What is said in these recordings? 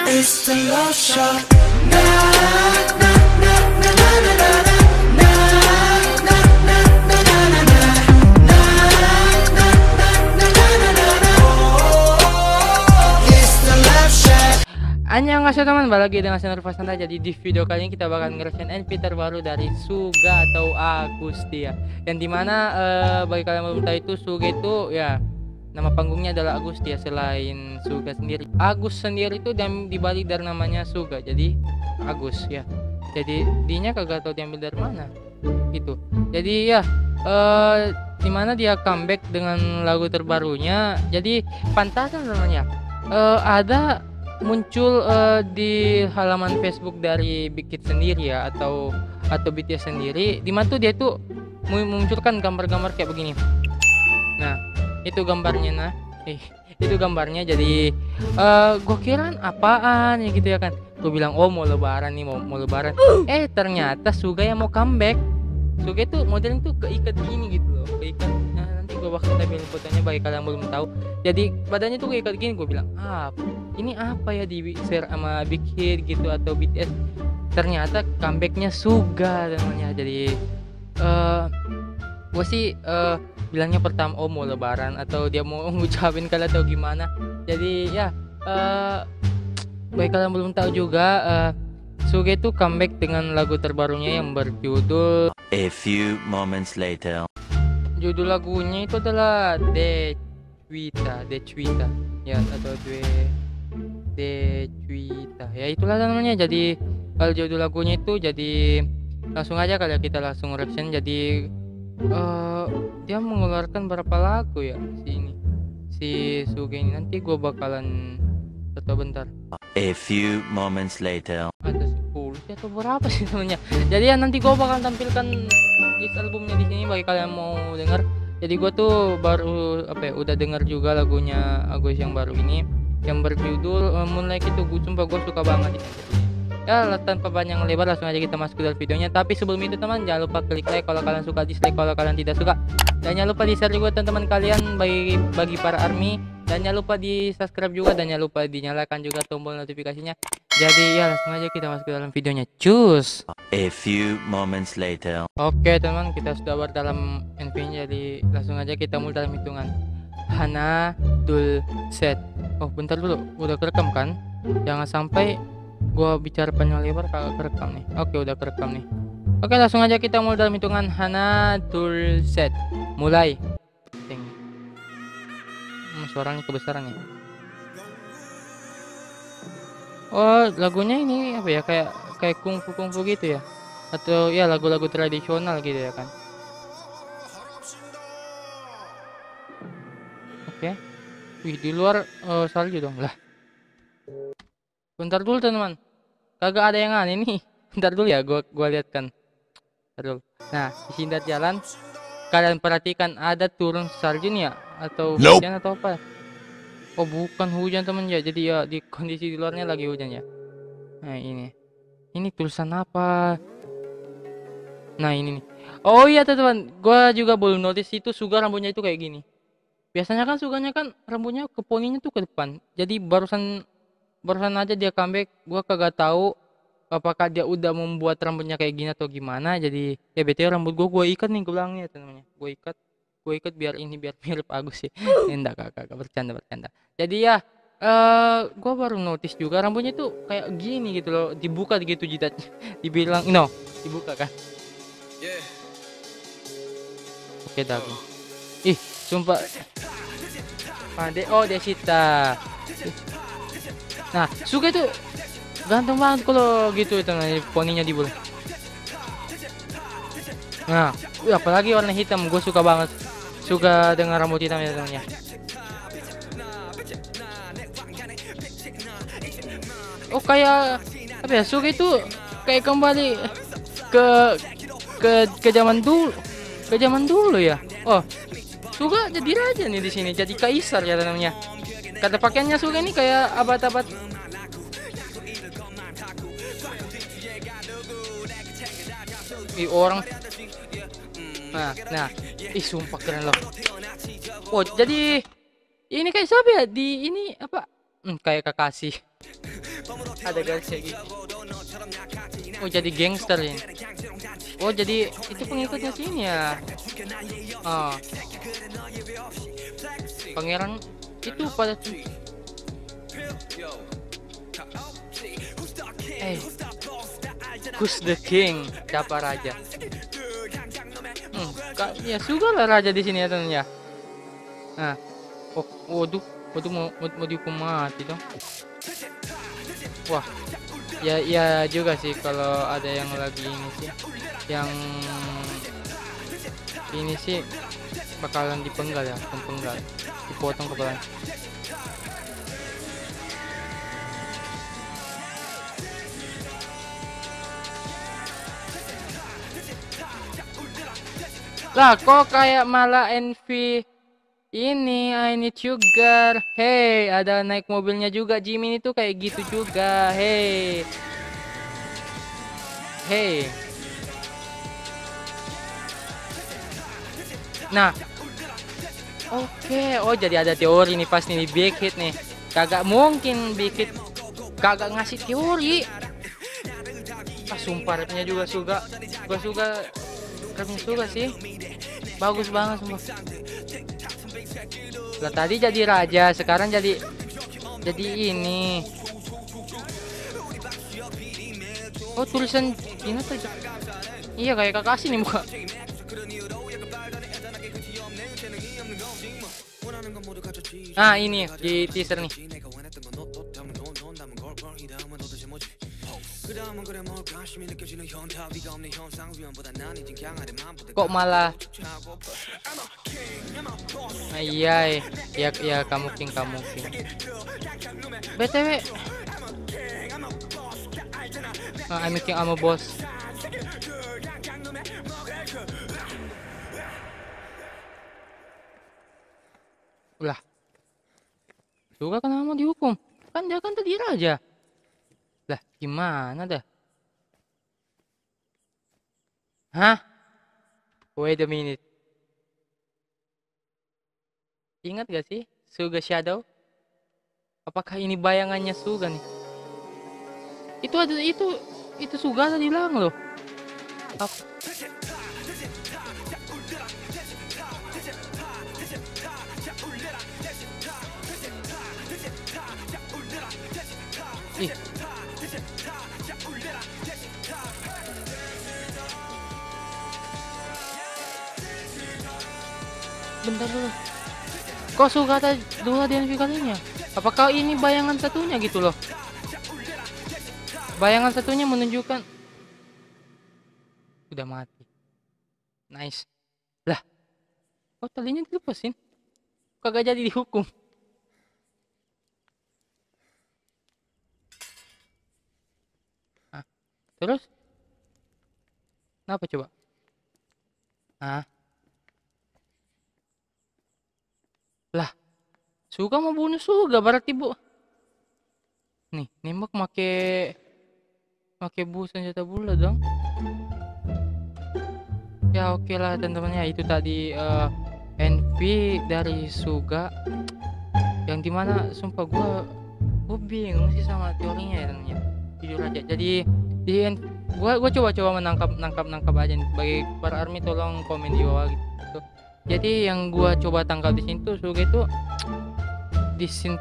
It's the love shot. Na na na na na na na na. Na na na na na na na. Na na na na na na na. Oh, it's the love shot. Annyeonghaseyo teman, balik lagi dengan channel Fasanta. Jadi di video kali ini kita bakal ngerasain NP terbaru dari Suga atau Agusti ya. Yang dimana bagi kalian yang belum tahu itu Suga itu ya nama panggungnya adalah Agusti ya, selain Suga sendiri. Agus sendiri itu dibalik dari namanya Suga, jadi Agus ya. Jadi dinya kagak tahu diambil dari mana gitu. Jadi ya dimana dia comeback dengan lagu terbarunya. Jadi pantasan namanya ada muncul di halaman Facebook dari Big Hit sendiri ya, atau BTS sendiri, dimana tuh dia tuh memunculkan gambar-gambar kayak begini. Nah itu gambarnya, itu gambarnya. Jadi gue kira apaan ya gitu ya kan. Gue bilang oh mau lebaran nih, mau lebaran. Ternyata Suga yang mau comeback. Suga itu modelnya tuh keikat gini gitu loh, keikat. Nah, nanti gue bakal tampilin fotonya bagi kalian yang belum tahu. Jadi badannya tuh keikat gini. Gue bilang ini apa ya, di share sama Big Hit gitu atau BTS. Ternyata comebacknya Suga namanya. Jadi gue sih bilangnya pertama oh mau lebaran atau dia mau ngucapin kalian atau gimana. Jadi ya bagi kalian belum tahu juga, Suga itu comeback dengan lagu terbarunya yang berjudul A Few Moments Later. Judul lagunya itu adalah Dechwita ya, atau Dechwita ya, itulah namanya. Jadi kalau judul lagunya itu, jadi langsung aja kali kita langsung reaction. Jadi dia mengeluarkan berapa lagu ya si Suga ini. Nanti gue bakalan bentar. A few moments later. Ada 10 atau berapa sih namanya. Jadi ya nanti gue bakalan tampilkan list albumnya di sini bagi kalian mau denger. Jadi gue tuh baru udah denger juga lagunya Agus yang baru ini yang berjudul Moonlight. Itu gue sumpah gue suka banget ini. Ya tanpa panjang lebar langsung aja kita masuk ke dalam videonya. Tapi sebelum itu teman, jangan lupa klik like kalau kalian suka, dislike kalau kalian tidak suka, dan jangan lupa di share juga teman-teman kalian bagi para army, dan jangan lupa di subscribe juga, dan jangan lupa dinyalakan juga tombol notifikasinya. Jadi ya langsung aja kita masuk ke dalam videonya, cus. A few moments later. Oke teman, kita sudah dalam NP-nya. Jadi langsung aja kita mulai dalam hitungan. Hana Dul Set. Oh bentar dulu, udah kerekam kan? Jangan sampai gua bicara panjang lebar kagak kerekam nih. Oke udah kerekam nih. Oke langsung aja kita mulai dalam hitungan. Hana Dul Set. Mulai. Suaranya kebesaran ya. Oh lagunya ini apa ya, kayak kungfu gitu ya, atau ya lagu-lagu tradisional gitu ya kan. Oke. Wih di luar salju dong lah. Bentar dulu teman, kagak ada yang aneh nih. Bentar dulu ya, gua lihat kan. Bentar dulu. Nah di sini jalan, kalian perhatikan ada turun salju nih ya, atau hujan atau apa? Oh bukan hujan teman ya, jadi ya di kondisi di luarnya lagi hujan ya. Nah ini tulisan apa? Nah ini nih. Oh iya teman, gua juga belum notice itu Suga rambutnya itu kayak gini. Biasanya kan Suganya kan rambutnya ke poninya tuh ke depan. Jadi barusan aja dia comeback. Gua kagak tahu apakah dia udah membuat rambutnya kayak gini atau gimana. Jadi ya BTW rambut gua ikat nih ke belakangnya teman-teman. Gue ikat biar mirip Agus sih. Enggak kakak bercanda. Jadi ya gue baru notice juga rambutnya tuh kayak gini gitu loh, dibuka gitu jidatnya. Dibilang dibuka kan. Oke dagu. Ih sumpah. Desita. Nah Suga tuh ganteng banget kalau gitu teman, poninya dibuka. Nah apalagi warna hitam, gue suka banget. Suka dengan rambut hitam ya temannya. Oh kayak apa ya, Suga itu kayak kembali ke zaman dulu ya. Oh Suga jadi raja nih di sini, jadi kaisar ya namanya. Kata pakaiannya Suga ini kayak abad-abad. Orang. Nah, sumpah keren loh. Oh, jadi ini kayak siapa ya? Di ini apa? Kayak Kakashi. ada garis kayak gitu. Oh jadi gangster ini. Oh jadi itu pengikutnya sini ya. Oh. Pangeran itu pada who's the king? Siapa raja? Ya sudah lah raja di sini ya teman ya. Nah, waduh mau dihukum mati dong. Wah, ya juga sih kalau ada yang lagi ini sih, yang ini sih bakalan dipenggal ya, dipotong kepala. Lah kok kayak malah NV ini I need sugar. Hey, ada naik mobilnya juga. Jimin itu kayak gitu juga. Hey. Nah. Oke. Oh jadi ada teori nih pas nih Big Hit nih. Kagak mungkin Big Hit kagak ngasih teori. Sumpah rapnya juga suka. Gua suka rapnya suka sih. Bagus banget sumpah. Lah tadi jadi raja, sekarang jadi ini. Oh tulisan Cina tuh. Iya kayak Kakashi nih muka. Nah ini di teaser nih. Kok malah iya kamu king BTW I'm king I'm a boss. Ulah juga kan mau dihukum kan dia kan tadi raja lah gimana dah. Hah? Wait a minute. Ingat gak sih Suga Shadow? Apakah ini bayangannya Suga nih? Itu Suga tadi bilang loh. Ih. Bentar dulu. Kok Suga ada dua DNV kalinya? Apakah ini bayangan satunya gitu loh? Bayangan satunya menunjukkan udah mati. Nice. Lah. Kok talinya dilepasin? Kagak jadi dihukum. Terus? Kenapa coba? Lah, Suga mau bunuh Suga berarti bu. Nih, nembak make bu senjata bola dong. Ya oke lah teman-teman ya, itu tadi NV dari Suga yang dimana sumpah gue bingung sih sama teorinya ya teman-teman ya. Jujur aja. Jadi gue coba menangkap aja nih. Bagi para army tolong komen di bawah gitu. Jadi yang gue coba tangkap di sini tuh Suga itu di scene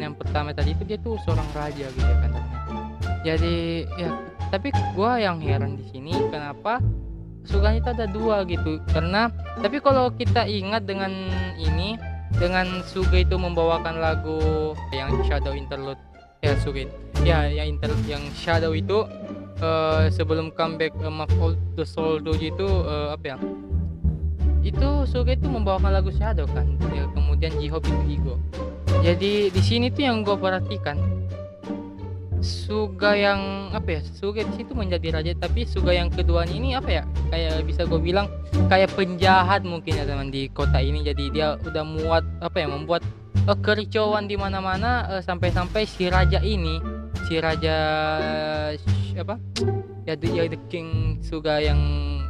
yang pertama tadi itu dia tuh seorang raja gitu kan teman-teman. Jadi ya tapi gue yang heran di sini kenapa Suga itu ada dua gitu. Karena tapi kalau kita ingat dengan Suga itu membawakan lagu yang Shadow Interlude ya Suga ya yang Shadow itu sebelum comeback Mark of the Soul gitu itu Suga itu membawakan lagu Shadow kan ya, kemudian J-Hope itu Ego. Jadi di sini tuh yang gue perhatikan Suga yang Suga di situ menjadi raja, tapi Suga yang kedua ini kayak bisa gue bilang kayak penjahat mungkin ya teman di kota ini. Jadi dia udah membuat kericauan di mana-mana sampai-sampai si raja the king Suga yang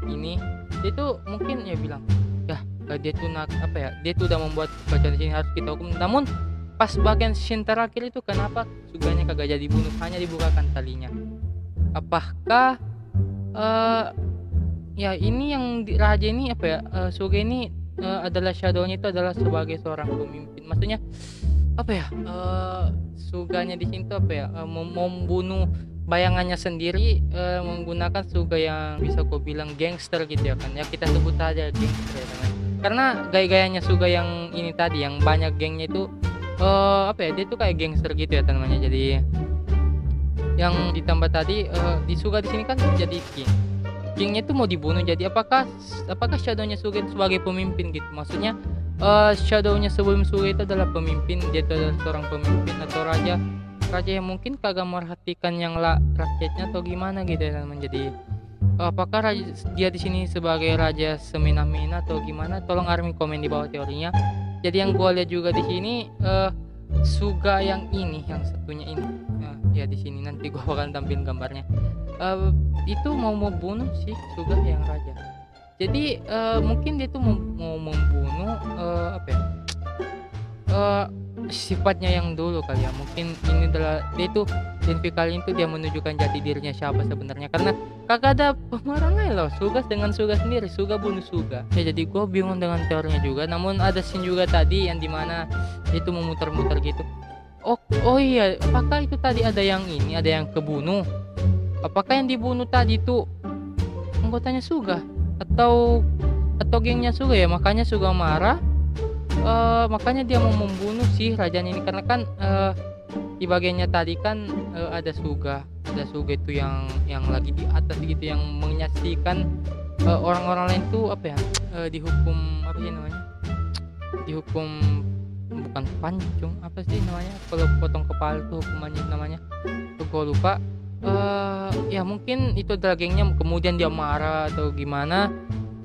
ini itu mungkin ya bilang ya dia tuh dia tuh udah membuat kerajaan di sini harus kita hukum. Namun pas bagian scene terakhir itu kenapa Suganya kagak jadi bunuh, hanya dibukakan talinya. Apakah ya ini yang raja ini apa ya, Suga ini adalah shadownya itu adalah sebagai seorang pemimpin, maksudnya apa ya, Suganya di sini tuh apa ya, membunuh bayangannya sendiri, menggunakan Suga yang bisa kau bilang gangster gitu ya kan, ya kita sebut aja gangster ya teman. Karena gaya-gayanya Suga yang ini tadi yang banyak gengnya itu apa ya, dia tuh kayak gangster gitu ya teman-teman. Jadi yang ditambah tadi di Suga di sini kan jadi kingnya itu mau dibunuh. Jadi apakah shadownya Suga itu sebagai pemimpin gitu, maksudnya shadownya sebelum Suga itu adalah pemimpin, dia itu adalah seorang pemimpin atau raja yang mungkin kagak merhatikan yang rakyatnya atau gimana gitu ya teman. Jadi apakah dia di sini sebagai raja semena-mena atau gimana, tolong Army komen di bawah teorinya. Jadi yang gua lihat juga di sini Suga yang ini, yang satunya ini ya di sini nanti gua akan tampilin gambarnya, itu mau membunuh si Suga yang raja. Jadi mungkin dia tuh mau membunuh apa ya, sifatnya yang dulu kali ya. Mungkin ini adalah dia tuh kali itu dia menunjukkan jati dirinya siapa sebenarnya, karena kagak ada pemerangan loh Suga dengan Suga sendiri, Suga bunuh Suga ya. Jadi gue bingung dengan teorinya juga. Namun ada scene juga tadi yang dimana itu memutar-mutar gitu. Oh iya, apakah itu tadi ada yang ini, ada yang kebunuh? Apakah yang dibunuh tadi itu anggotanya Suga atau gengnya Suga ya? Makanya Suga marah, makanya dia mau membunuh si rajanya ini, karena kan di bagiannya tadi kan ada Suga itu yang lagi di atas gitu, yang menyaksikan orang-orang lain tuh apa ya, dihukum apa sih namanya, dihukum bukan pancung, apa sih namanya kalau potong kepala tuh hukumannya namanya tuh gue lupa. Ya mungkin itu adalah gengnya, kemudian dia marah atau gimana,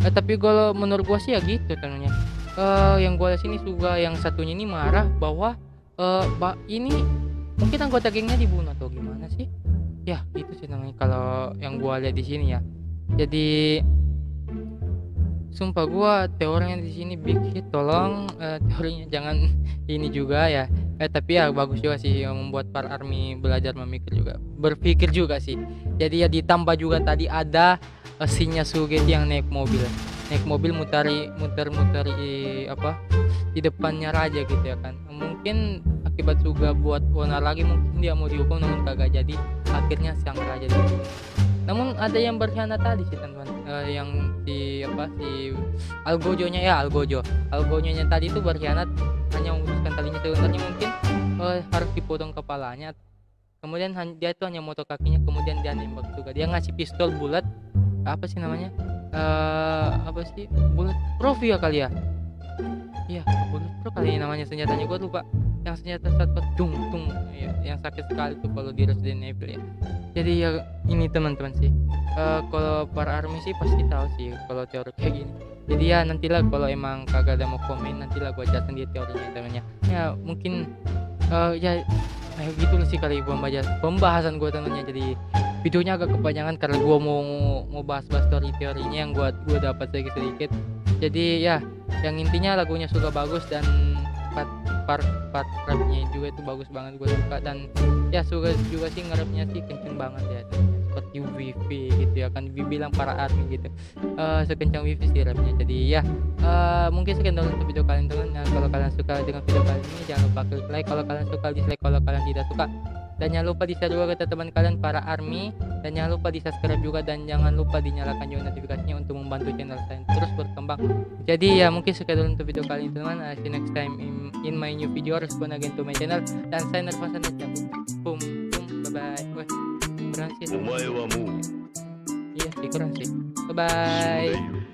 tapi kalau menurut gua sih ya gitu tentunya. Yang gua lihat sini Suga yang satunya ini marah bahwa ini mungkin anggota gengnya dibunuh atau gimana sih ya, itu sih namanya kalau yang gua lihat di sini ya. Jadi sumpah gua teorinya di sini big hit, tolong teorinya jangan ini juga ya. Tapi ya bagus juga sih yang membuat para Army belajar berpikir juga sih. Jadi ya ditambah juga tadi ada scene-nya Suga yang naik mobil muter apa di depannya raja gitu ya kan. Mungkin akibat Suga buat onar lagi, mungkin dia mau dihukum namun kagak jadi, akhirnya sang raja dihukum. Namun ada yang berkhianat tadi sih teman-teman, yang si Algojo-nya tadi itu berkhianat, hanya memutuskan talinya sebenarnya, mungkin harus dipotong kepalanya, kemudian dia tuh hanya moto kakinya, kemudian dia nembak Suga. Dia ngasih pistol bulat, apa sih namanya, apa sih, bulat proof ya kali ya, iya bulat proof kali namanya senjatanya, gue lupa, yang senjata satu tung ya, yang sakit sekali tuh kalau di Resident Evil ya. Jadi ya ini teman-teman sih, kalau para Army sih pasti tahu sih kalau teori kayak gini. Jadi ya nantilah kalau emang kagak ada mau komen, nantilah gue jelasin di teorinya temannya. Ya mungkin ya gitu sih kali pembahasan gue temannya. Jadi videonya agak kepanjangan karena gue mau bahas-bahas teorinya yang gue dapat sedikit. Jadi ya yang intinya lagunya Suga bagus, dan part rapnya juga itu bagus banget, gue suka. Dan ya Suga juga sih nge-rapnya sih kenceng banget ya, seperti Wifi gitu ya kan, dibilang para Army gitu, sekencang Wifi sih rapnya. Jadi ya mungkin sekian dulu untuk video kalian teman. Nah, kalau kalian suka dengan video kali ini jangan lupa klik like, kalau kalian suka dislike kalau kalian tidak suka, dan jangan lupa di-share juga ke teman kalian para Army, dan jangan lupa di-subscribe juga, dan jangan lupa dinyalakan juga notifikasinya untuk membantu channel saya terus berkembang. Jadi ya mungkin sekian dulu untuk video kali ini teman. See you next time in my new video. Respond again to my channel, dan saya Nervasan dan cabut. Boom, bye bye. Wah, kurang sih. Iya sih kurang sih. Bye bye.